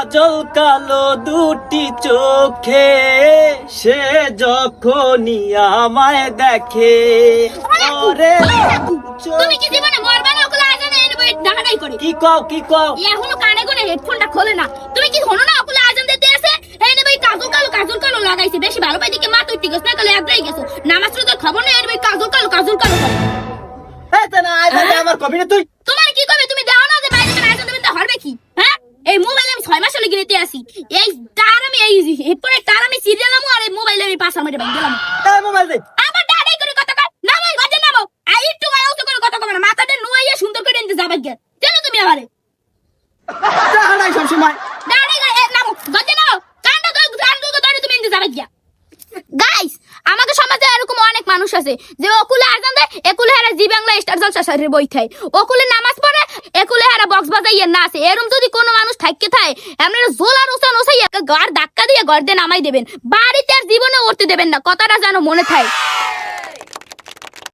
কাজল কালো দুটি চোখে সে যখনই আমায় দেখে ওরে তুমি কি জীবনে মরবা না ওগুলো আজানে এনে বই ডাকাডাই করে কি কও এখনো কানে কোনে হেডফোনটা খোলে না তুমি কি শোনো না ওগুলো আজান দিতে আছে এনে বই কাজল কালো লাগাইছে বেশি ভালো পাই দিকে মা তুই ঠিক আছে না কালে একলাই গেছো নামাজ রোজার খবর নেই এনে বই কাজল কালো এই তে না আইছে আমার কবি না তুই তোমার কি কবে তুমি দাও না যে বাইরে আজান দিবেন তো হরবে কি হ্যাঁ এই মোবাইলে আমি 6 মাস হলো গিনেতে আসি এই তার আমি এই হেডফোনে তার আমি সিরিয়াল আমু আর এই মোবাইলে আমি পাসা মেরে ভাঙ দিলাম এই মোবাইল দে আবার ডাড়াই করে কথা কয় নামাই গজে নামো আই একটু গায়ও তো করে কথা কয় না মাথাটা নুয়াইয়া সুন্দর করে নিতে যাবে গে জানো তুমি আমারে দাঁড়াই সব সময় ডাড়াই গায় নামো গজে নাও কান্ডা ধরে তুমি নিতে যাবে গে গাইস আমাদের সমাজে এরকম অনেক মানুষ আছে যে ওকুলে আজান দেয় একুলে হারা জি বাংলা স্টার জলসা শরীর বই খায় ওকুলে নামাজ পড়ে একুলে হারা বক্স বাজাইয়া নাচে এরকম যদি কোনো মানুষ থাকতে থাকে আপনারা জোলা রোসা নসাইয়া গাড় ধাক্কা দিয়ে গর্দে নামাই দেবেন বাড়িতে আর জীবনে উঠতে দেবেন না কথাটা যেন মনে থাকে